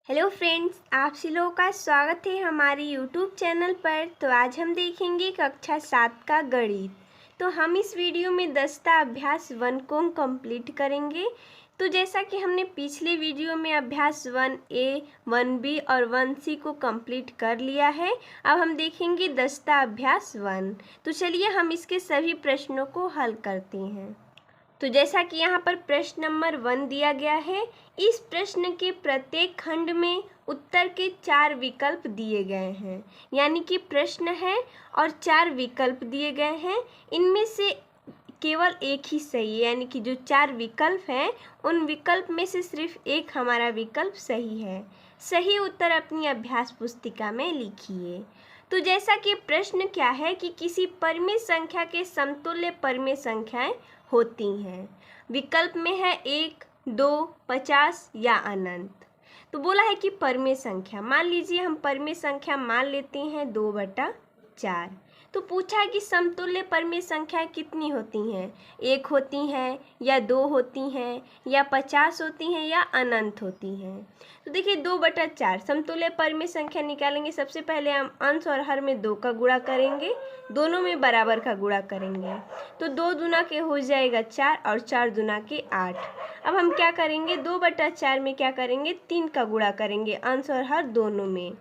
Hello friends, आप सभी लोगों का स्वागत है हमारे यूट्यूब चैनल पर। तो आज हम देखेंगे कक्षा 7 का गणित। तो हम इस वीडियो में दस्ता अभ्यास 1 को कंप्लीट करेंगे। तो जैसा कि हमने पिछले वीडियो में अभ्यास 1A, 1B और 1C को कंप्लीट कर लिया है, अब हम देखेंगे दस्ता अभ्यास 1। तो चलिए हम इसके सभी प्रश्नों को हल करते हैं। तो जैसा कि यहाँ पर प्रश्न नंबर 1 दिया गया है, इस प्रश्न के प्रत्येक खंड में उत्तर के 4 विकल्प दिए गए हैं। यानी कि प्रश्न है और 4 विकल्प दिए गए हैं, इनमें से केवल एक ही सही है। यानी कि जो 4 विकल्प हैं उन विकल्प में से सिर्फ एक हमारा विकल्प सही है। सही उत्तर अपनी अभ्यास पुस्तिका में लिखिए। तो जैसा कि प्रश्न क्या है कि किसी परिमेय संख्या के समतुल्य परिमेय संख्याएं होती हैं। विकल्प में है 1, 2, 50 या अनंत। तो बोला है कि परिमेय संख्या, मान लीजिए हम परिमेय संख्या मान लेते हैं 2/4। तो पूछा है कि समतुल्य परिमेय संख्याएं कितनी होती हैं, 1 होती हैं या 2 होती हैं या 50 होती हैं या अनंत होती हैं। तो देखिए 2/4 समतुल्य परिमेय संख्या निकालेंगे। सबसे पहले हम अंश और हर में 2 का गुणा करेंगे, दोनों में बराबर का गुणा करेंगे। तो 2 दूना के हो जाएगा 4 और 4 दूना के 8। अब हम क्या करेंगे, 2/4 में क्या करेंगे, 3 का गुणा करेंगे अंश और हर दोनों में।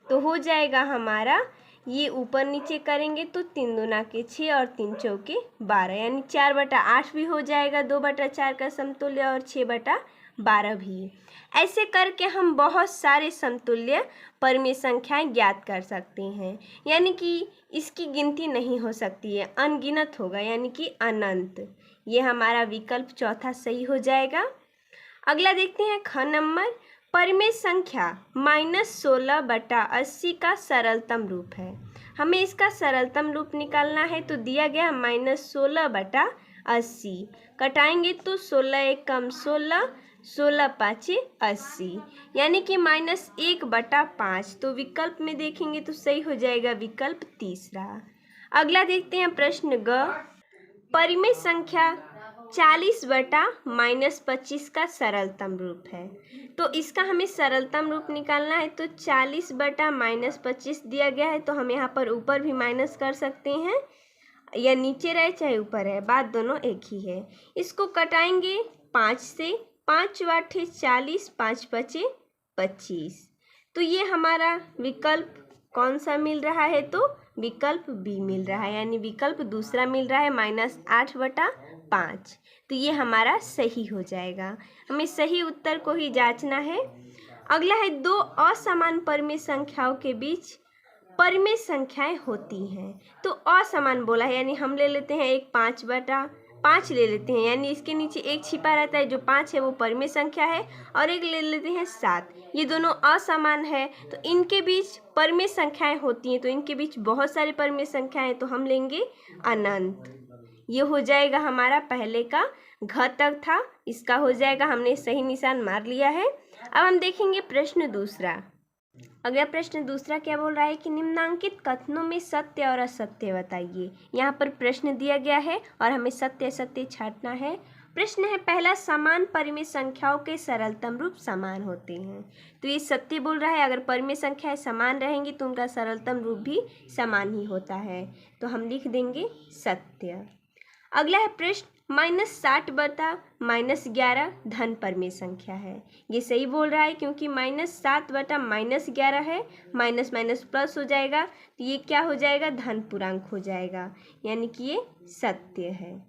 तो हो जाएगा हमारा, ये ऊपर नीचे करेंगे तो 3 दूना के 6 और 3 चौके 12, यानी 4/8 भी हो जाएगा 2/4 का समतुल्य और 6/12 भी। ऐसे करके हम बहुत सारे समतुल्य परिमेय संख्याएं ज्ञात कर सकते हैं। यानी कि इसकी गिनती नहीं हो सकती है, अनगिनत होगा, यानी कि अनंत। ये हमारा विकल्प चौथा सही हो जाएगा। अगला देखते हैं ख नंबर, परिमेय संख्या -16/80 का सरलतम रूप है। हमें इसका सरलतम रूप निकालना है। तो दिया गया -16/80, कटाएंगे तो 16 एक कम 16, 16 पाँचे 80, यानी कि -1/5। तो विकल्प में देखेंगे तो सही हो जाएगा विकल्प तीसरा। अगला देखते हैं प्रश्न ग, परिमेय संख्या 40/-25 का सरलतम रूप है। तो इसका हमें सरलतम रूप निकालना है। तो 40/-25 दिया गया है, तो हम यहाँ पर ऊपर भी माइनस कर सकते हैं, या नीचे रहे चाहे ऊपर है, बात दोनों एक ही है। इसको कटाएंगे 5 से, 5 8 40, 5 5 25। तो ये हमारा विकल्प कौन सा मिल रहा है, तो विकल्प बी मिल रहा है, यानी विकल्प दूसरा मिल रहा है -8/5। तो ये हमारा सही हो जाएगा। हमें सही उत्तर को ही जांचना है। अगला है, 2 असमान परिमेय संख्याओं के बीच परिमेय संख्याएं होती हैं। तो असमान बोला है, यानी हम ले लेते हैं एक 5/5 ले लेते हैं, यानी इसके नीचे एक छिपा रहता है, जो 5 है वो परिमेय संख्या है, और एक ले लेते हैं 7। ये दोनों असमान है, तो इनके बीच परिमेय संख्याएं होती हैं। तो इनके बीच बहुत सारी परिमेय संख्याएं, तो हम लेंगे अनंत। ये हो जाएगा हमारा पहले का घ तक था, इसका हो जाएगा, हमने सही निशान मार लिया है। अब हम देखेंगे प्रश्न दूसरा। अगला प्रश्न दूसरा क्या बोल रहा है कि निम्नांकित कथनों में सत्य और असत्य बताइए। यहाँ पर प्रश्न दिया गया है और हमें सत्य असत्य छांटना है। प्रश्न है पहला, समान परिमेय संख्याओं के सरलतम रूप समान होते हैं। तो ये सत्य बोल रहा है, अगर परिमेय संख्याएं समान रहेंगी तो उनका सरलतम रूप भी समान ही होता है। तो हम लिख देंगे सत्य। अगला है प्रश्न, -60/-11 धन परिमेय संख्या है। ये सही बोल रहा है, क्योंकि -7/-11 है, माइनस माइनस प्लस हो जाएगा, तो ये क्या हो जाएगा, धन पूर्णांक हो जाएगा, यानी कि ये सत्य है।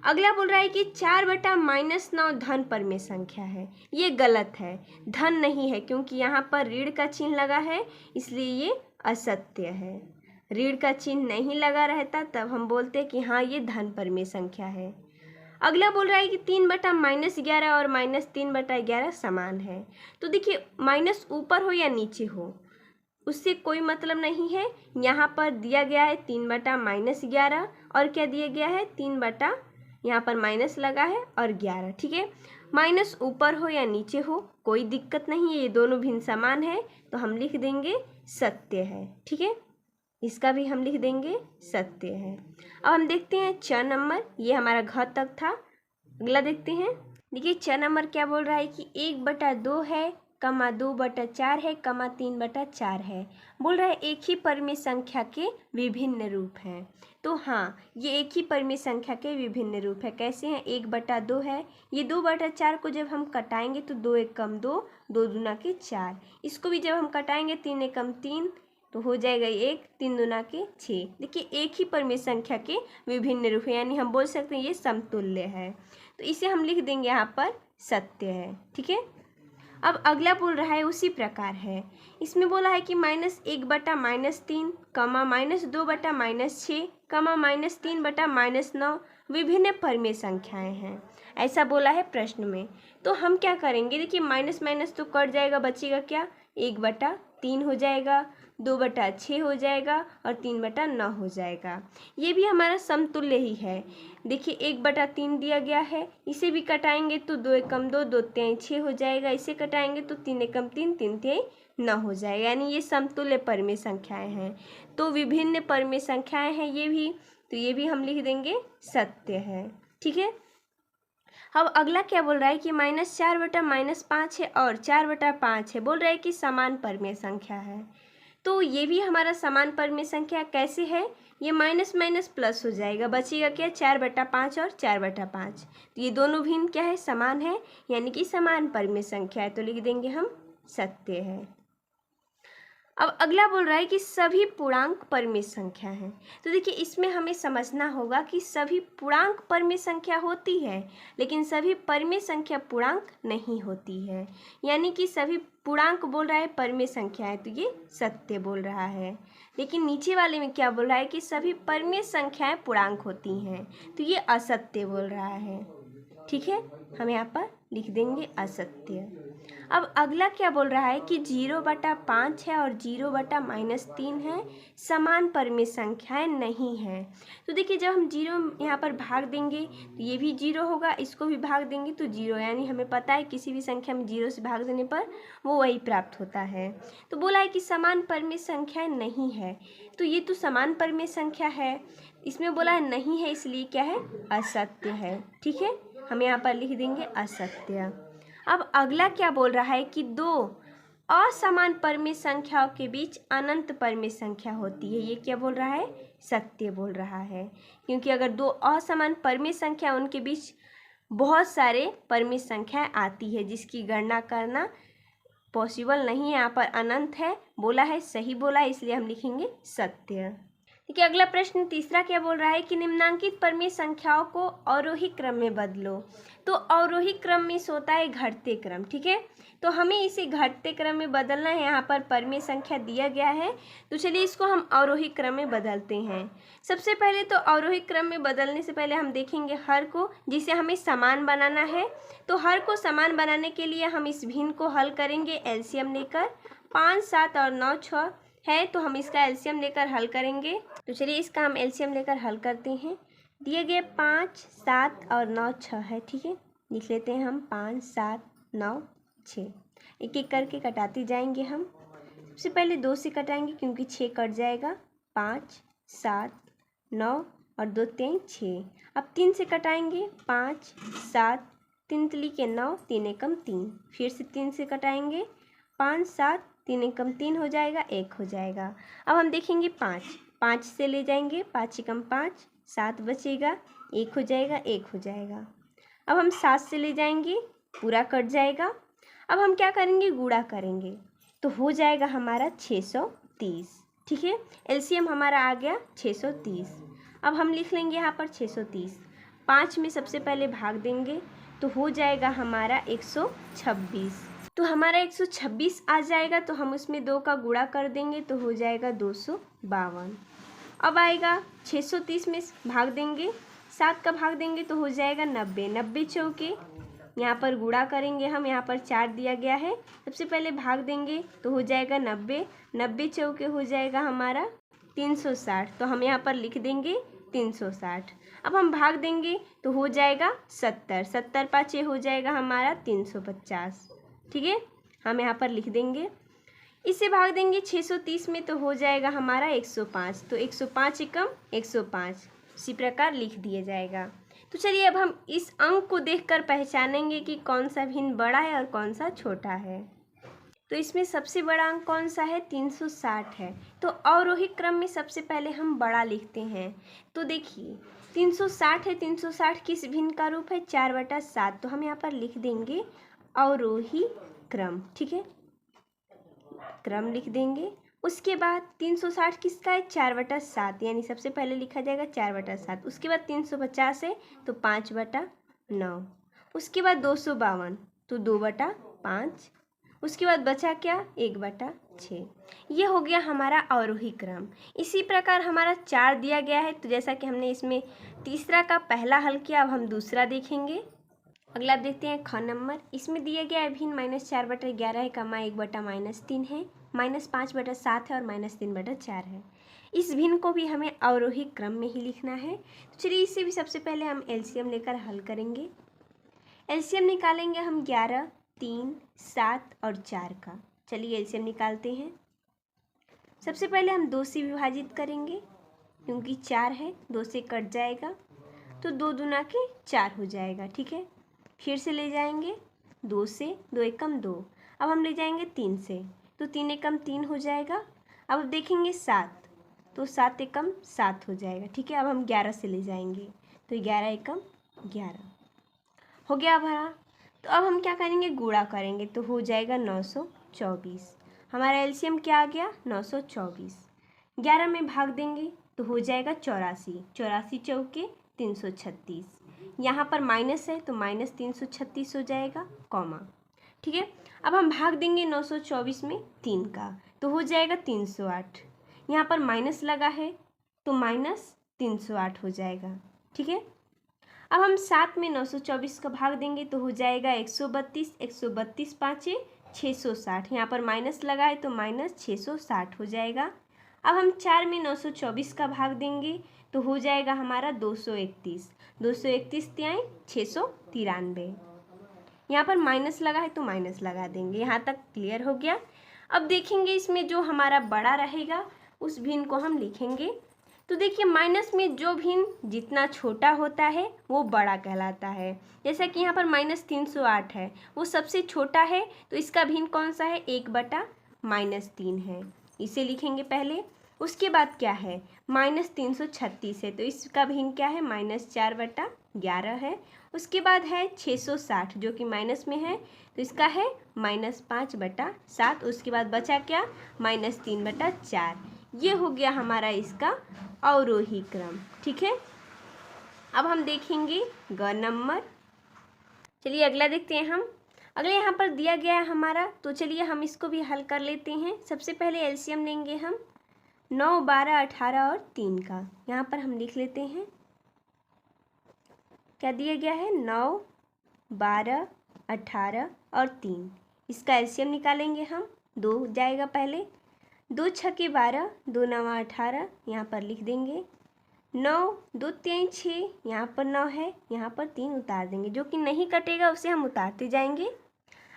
अगला बोल रहा है कि 4/-9 धन परिमेय संख्या है। ये गलत है, धन नहीं है, क्योंकि यहाँ पर ऋण का चिन्ह लगा है, इसलिए ये असत्य है। ऋण का चिन्ह नहीं लगा रहता तब हम बोलते कि हाँ ये धन परिमेय संख्या है। अगला बोल रहा है कि 3/-11 और -3/11 समान है। तो देखिए, माइनस ऊपर हो या नीचे हो उससे कोई मतलब नहीं है। यहाँ पर दिया गया है 3/-11 और क्या दिया गया है 3/, यहाँ पर माइनस लगा है और 11, ठीक है। माइनस ऊपर हो या नीचे हो कोई दिक्कत नहीं है, ये दोनों भिन्न समान है, तो हम लिख देंगे सत्य है, ठीक है। इसका भी हम लिख देंगे सत्य है। अब हम देखते हैं च नंबर, ये हमारा घ तक था। अगला देखते हैं, देखिए च नंबर क्या बोल रहा है कि 1/2 है कमा 2/4 है, कमा 3/4 है। बोल रहा है एक ही परिमेय संख्या के विभिन्न रूप हैं। तो हाँ, ये एक ही परिमेय संख्या के विभिन्न रूप है। कैसे हैं? 1/2 है, ये 2/4 को जब हम कटाएंगे तो 2 एक कम 2, 2 दूना के 4। इसको भी जब हम कटाएंगे 3 एक कम 3 तो हो जाएगा 1, 3 दूना के 6। देखिए एक ही परिमेय संख्या के विभिन्न रूप है, यानी हम बोल सकते हैं ये समतुल्य है। तो इसे हम लिख देंगे यहाँ पर सत्य है। ठीक है। अब अगला बोल रहा है उसी प्रकार है। इसमें बोला है कि -1/-3, कमा -2/-6, कमा -3/-9 विभिन्न परिमेय संख्याएं हैं, ऐसा बोला है प्रश्न में। तो हम क्या करेंगे? देखिए माइनस माइनस तो कट जाएगा, बचेगा क्या? 1/3 हो जाएगा, 2/6 हो जाएगा और 3/9 हो जाएगा। ये भी हमारा समतुल्य ही है। देखिए 1/3 दिया गया है, इसे भी कटाएंगे तो 2 एकम 2, 2 तिहाई 6 हो जाएगा। इसे कटाएंगे तो 3 एकम 3, 3 तिहाई 9 हो जाएगा। यानी ये समतुल्य परिमेय संख्याएं हैं। तो विभिन्न परिमेय संख्याएं हैं ये भी, तो ये भी हम लिख देंगे सत्य है। ठीक है। अब अगला क्या बोल रहा है कि -4/-5 है और 4/5 है। बोल रहा है कि समान परिमेय संख्या है। तो ये भी हमारा समान परिमेय संख्या कैसे है? ये माइनस माइनस प्लस हो जाएगा, बचेगा क्या? 4/5 और 4/5। तो ये दोनों भिन्न क्या है? समान है, यानी कि समान परिमेय संख्या है। तो लिख देंगे हम सत्य है। अब अगला बोल रहा है कि सभी पूर्णांक परिमेय संख्या है। तो देखिए इसमें हमें समझना होगा कि सभी पूर्णांक परिमेय संख्या होती है, लेकिन सभी परिमेय संख्या पूर्णांक नहीं होती है। यानी कि सभी पूर्णांक बोल रहा है परिमेय संख्या है, तो ये सत्य बोल रहा है। लेकिन नीचे वाले में क्या बोल रहा है कि सभी परिमेय संख्याएं पूर्णांक होती हैं, तो ये असत्य बोल रहा है। ठीक है, हम यहाँ पर लिख देंगे असत्य। अब अगला क्या बोल रहा है कि 0/5 है और 0/-3 है, समान परिमेय संख्याएं नहीं हैं। तो देखिए जब हम 0 यहाँ पर भाग देंगे तो ये भी 0 होगा, इसको भी भाग देंगे तो 0, यानी हमें पता है किसी भी संख्या में 0 से भाग देने पर वो वही प्राप्त होता है। तो बोला है कि समान परिमेय संख्याएं नहीं है, तो ये तो समान परिमेय संख्या है, इसमें बोला है नहीं है, इसलिए क्या है? असत्य है। ठीक है, हम यहाँ पर लिख देंगे असत्य। अब अगला क्या बोल रहा है कि दो असमान परिमेय संख्याओं के बीच अनंत परिमेय संख्या होती है। ये क्या बोल रहा है? सत्य बोल रहा है, क्योंकि अगर दो असमान परिमेय संख्या उनके बीच बहुत सारे परिमेय संख्याएं आती है, जिसकी गणना करना पॉसिबल नहीं है। यहाँ पर अनंत है बोला है, सही बोला है, इसलिए हम लिखेंगे सत्य। ठीक है, अगला प्रश्न तीसरा क्या बोल रहा है कि निम्नांकित परिमेय संख्याओं को अवरोही क्रम में बदलो। तो अवरोही क्रम में होता है घटते क्रम। ठीक है, तो हमें इसे घटते क्रम में बदलना है। यहाँ पर परिमेय संख्या दिया गया है, तो चलिए इसको हम अवरोही क्रम में बदलते हैं। सबसे पहले तो अवरोही क्रम में बदलने से पहले हम देखेंगे हर को, जिसे हमें समान बनाना है। तो हर को समान बनाने के लिए हम इस भिन्न को हल करेंगे एलसीएम लेकर। 5, 7 और 9, 6 है, तो हम इसका एलसीएम लेकर हल करेंगे। तो चलिए इसका हम एलसीएम लेकर हल करते हैं। दिए गए 5, 7 और 9, 6 है। ठीक है, लिख लेते हैं हम 5, 7, 9, 6। एक एक करके कटाते जाएंगे हम। सबसे पहले 2 से कटाएंगे क्योंकि 6 कट जाएगा। 5, 7, 9 और 2 3 6। अब 3 से कटाएंगे। 5, 7, 3 तिली के 9, 3 एकम 3। फिर से 3 से कटाएंगे। 5, 7, 3 एकम 3 हो जाएगा, 1 हो जाएगा। अब हम देखेंगे 5 से ले जाएंगे। 5 एकम 5, 7 बचेगा, 1 हो जाएगा, 1 हो जाएगा। अब हम 7 से ले जाएंगे, पूरा कट जाएगा। अब हम क्या करेंगे? गुणा करेंगे, तो हो जाएगा हमारा 630। ठीक है, एलसीएम हमारा आ गया 630। अब हम लिख लेंगे यहाँ पर 630। 5 में सबसे पहले भाग देंगे तो हो जाएगा हमारा 126। तो हमारा 126 आ जाएगा, तो हम उसमें 2 का गुणा कर देंगे तो हो जाएगा 252। अब आएगा 630 में भाग देंगे, 7 का भाग देंगे तो हो जाएगा 90। 90 चौके, यहाँ पर गुणा करेंगे हम, यहाँ पर 4 दिया गया है। सबसे पहले भाग देंगे तो हो जाएगा 90। 90 चौके हो जाएगा हमारा 360, तो हम यहाँ पर लिख देंगे 360। अब हम भाग देंगे तो हो जाएगा 70। 70 पाँचे हो जाएगा हमारा 350। ठीक है, हम यहाँ पर लिख देंगे। इसे भाग देंगे 630 में तो हो जाएगा हमारा 105। तो 105 एकम 105 इसी प्रकार लिख दिया जाएगा। तो चलिए अब हम इस अंक को देखकर पहचानेंगे कि कौन सा भिन्न बड़ा है और कौन सा छोटा है। तो इसमें सबसे बड़ा अंक कौन सा है? 360 है। तो अवरोही क्रम में सबसे पहले हम बड़ा लिखते हैं। तो देखिए 360 है, 360 किस भिन्न का रूप है? 4/7। तो हम यहाँ पर लिख देंगे अवरोही क्रम, ठीक है, क्रम लिख देंगे। उसके बाद 360 किसका है? 4/7, यानी सबसे पहले लिखा जाएगा 4/7। उसके बाद 350 है तो 5/9। उसके बाद 252 तो 2/5। उसके बाद बचा क्या? 1/6। ये हो गया हमारा अवरोही क्रम। इसी प्रकार हमारा 4 दिया गया है, तो जैसा कि हमने इसमें तीसरा का पहला हल किया, अब हम दूसरा देखेंगे। अगला देखते हैं ख नंबर। इसमें दिया गया है भिन्न -4/11 है, कमा 1/-3 है, -5/7 है और -3/4 है। इस भिन्न को भी हमें अवरोही क्रम में ही लिखना है। तो चलिए इससे भी सबसे पहले हम एलसीएम लेकर हल करेंगे। एलसीएम निकालेंगे हम 11, 3, 7 और 4 का। चलिए एलसीएम निकालते हैं। सबसे पहले हम 2 से विभाजित करेंगे, क्योंकि 4 है, 2 से कट जाएगा तो 2 दूना के 4 हो जाएगा, ठीक है। फिर से ले जाएंगे 2 से, 2 एकम 2। अब हम ले जाएंगे 3 से, तो 3 एकम 3 हो जाएगा। अब देखेंगे 7, तो 7 एकम 7 हो जाएगा, ठीक है। अब हम 11 से ले जाएंगे, तो 11 एकम 11 हो गया हमारा। तो अब हम क्या करेंगे? गुणा करेंगे, तो हो जाएगा 924। हमारा एलसीएम क्या आ गया? 924। 11 में भाग देंगे तो हो जाएगा 84, 84 चौके 336। यहाँ पर माइनस है तो -336 हो जाएगा, कॉमा, ठीक है। अब हम भाग देंगे 924 में 3 का, तो हो जाएगा 308। यहाँ पर माइनस लगा है तो -308 हो जाएगा, ठीक है। अब हम 7 में 924 का भाग देंगे तो हो जाएगा 132, 132 पाँचे 660। यहाँ पर माइनस लगा है तो -660 हो जाएगा। अब हम 4 में 924 का भाग देंगे तो हो जाएगा हमारा 231, 231 त्याई 693। यहाँ पर माइनस लगा है तो माइनस लगा देंगे। यहाँ तक क्लियर हो गया। अब देखेंगे इसमें जो हमारा बड़ा रहेगा उस भिन्न को हम लिखेंगे। तो देखिए माइनस में जो भिन्न जितना छोटा होता है वो बड़ा कहलाता है। जैसा कि यहाँ पर -308 है, वो सबसे छोटा है, तो इसका भिन्न कौन सा है? 1/-3 है, इसे लिखेंगे पहले। उसके बाद क्या है? -336 है, तो इसका भिन्न क्या है? -4/11 है। उसके बाद है 660 जो कि माइनस में है, तो इसका है -5/7। उसके बाद बचा क्या? -3/4। ये हो गया हमारा इसका अवरोही क्रम, ठीक है। अब हम देखेंगे ग नंबर। चलिए अगला देखते हैं हम। अगले यहाँ पर दिया गया है हमारा, तो चलिए हम इसको भी हल कर लेते हैं। सबसे पहले एलसीएम लेंगे हम 9, 12, 18 और 3 का। यहाँ पर हम लिख लेते हैं, क्या दिया गया है? 9, 12, 18 और 3। इसका एलसीएम निकालेंगे हम। 2 जाएगा पहले, 2 छक्के 12, 2 नवा 18, यहाँ पर लिख देंगे 9, 2 3 6, यहाँ पर 9 है, यहाँ पर 3 उतार देंगे, जो कि नहीं कटेगा उसे हम उतारते जाएंगे।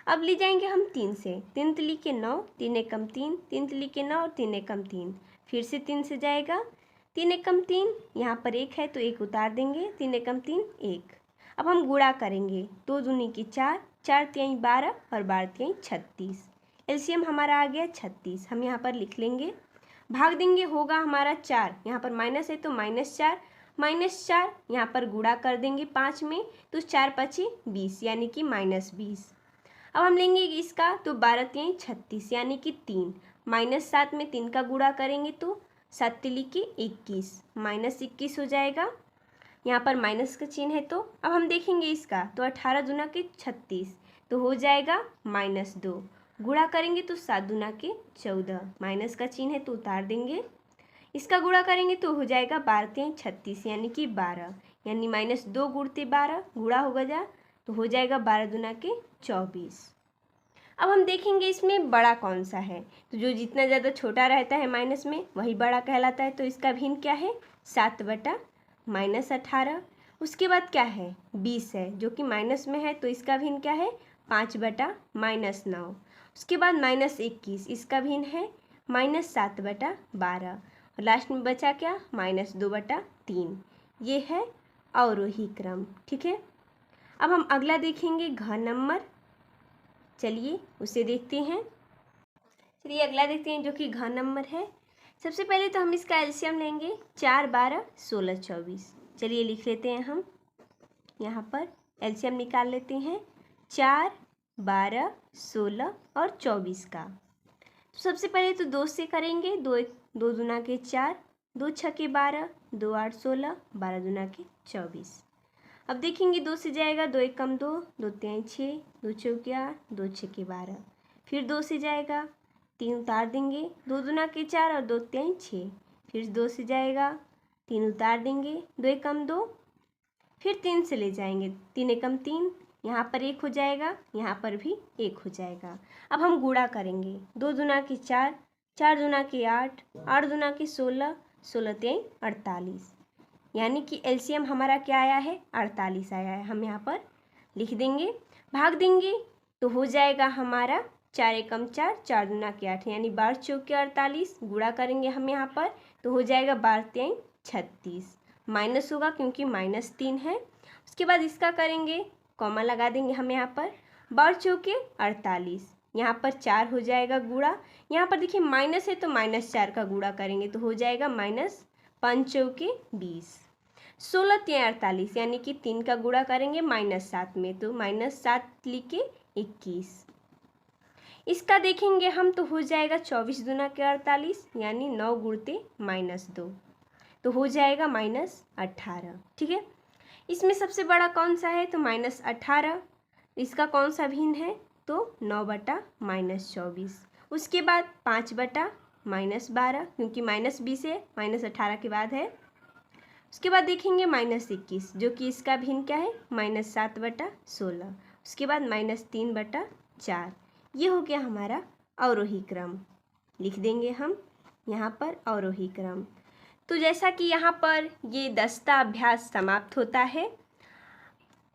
अब ले जाएंगे हम 3 से, 3 तिली के 9, 3 एकम 3, 3 तिली के 9 और 3 एकम 3। फिर से 3 से जाएगा, 3 एकम 3, यहाँ पर 1 है तो 1 उतार देंगे, 3 एकम 3 1। अब हम गुणा करेंगे, 2 दूनी की 4, 4 तिहाई 12 और 12 तिहाई 36। एलसीएम हमारा आ गया 36। हम यहाँ पर लिख लेंगे, भाग देंगे होगा हमारा 4, यहाँ पर माइनस है तो -4, -4 यहाँ पर गुणा कर देंगे 5 में, तो 4 5 20 यानी कि -20। अब हम लेंगे इसका, तो 12 तिहाई 36 यानी कि 3, -7 में 3 का गुणा करेंगे तो 7 तिली के 21, -21 हो जाएगा। यहाँ पर माइनस का चिन्ह है, तो अब हम देखेंगे इसका, तो 18 दूना के 36, तो हो जाएगा -2। गुणा करेंगे तो 7 दूना के 14, माइनस का चिन्ह है तो उतार देंगे। इसका गुणा करेंगे तो हो जाएगा 12 तिहाई 36 यानी कि 12, यानी -2 गुणते 12 गुणा होगा जा, तो हो जाएगा 12 दूना के 24। अब हम देखेंगे इसमें बड़ा कौन सा है, तो जो जितना ज़्यादा छोटा रहता है माइनस में वही बड़ा कहलाता है। तो इसका भिन्न क्या है? 7/-18। उसके बाद क्या है? 20 है, जो कि माइनस में है, तो इसका भिन्न क्या है? 5/-9। उसके बाद -21, इसका भिन्न है -7/12। और लास्ट में बचा क्या? -2/3। ये है अवरोही क्रम, ठीक है। अब हम अगला देखेंगे घ नंबर। चलिए उसे देखते हैं। चलिए अगला देखते हैं जो कि घ नंबर है। सबसे पहले तो हम इसका एलसीएम लेंगे 4, 12, 16, 24। चलिए लिख लेते हैं हम यहाँ पर एलसीएम निकाल लेते हैं 4, 12, 16 और 24 का। तो सबसे पहले तो 2 से करेंगे, 2 दूना के 4, 2 छके 12, 2 8 16, 12 दूना के 24। अब देखेंगे 2 से जाएगा, 2 1 कम 2, 2 3 6, 2 चौके 8, 2 छके 12। फिर 2 से जाएगा, 3 उतार देंगे, 2 दूना के 4 और 2 3 6। फिर 2 से जाएगा, 3 उतार देंगे, 2 1 कम 2। फिर 3 से ले जाएंगे, 3 1 कम 3, यहाँ पर 1 हो जाएगा, यहाँ पर भी 1 हो जाएगा। अब हम गुणा करेंगे, 2 दूना के 4, 4 दूना के 8, 8 दूना के 16, 16 3 48। यानी कि एलसीएम हमारा क्या आया है, 48 आया है। हम यहाँ पर लिख देंगे, भाग देंगे तो हो जाएगा हमारा 4 एकम 4, 4 दूना के 8, यानी 12 चौके 48। गुणा करेंगे हम यहाँ पर तो हो जाएगा 12 3 36। माइनस होगा क्योंकि -3 है। उसके बाद इसका करेंगे, कॉमा लगा देंगे हम यहाँ पर, 12 चौके 48, यहाँ पर 4 हो जाएगा गुणा। यहाँ पर देखिए माइनस है तो -4 का गुणा करेंगे तो हो जाएगा -5 चौके 20। 16 3 48, यानी कि 3 का गुणा करेंगे -7 में तो -7 लिखे 21। इसका देखेंगे हम तो हो जाएगा 24 दूना के 48, यानी 9 गुणते -2 तो हो जाएगा -18। ठीक है, इसमें सबसे बड़ा कौन सा है तो -18। इसका कौन सा भिन्न है तो 9 बटा -24। उसके बाद 5 बटा -12, क्योंकि -20 है, -18 के बाद है। उसके बाद देखेंगे -21, जो कि इसका भिन्न क्या है -7 बटा 16। उसके बाद -3 बटा 4। ये हो गया हमारा अवरोही क्रम। लिख देंगे हम यहाँ पर अवरोही क्रम। तो जैसा कि यहाँ पर ये 10वां अभ्यास समाप्त होता है।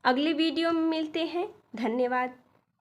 अगले वीडियो में मिलते हैं। धन्यवाद।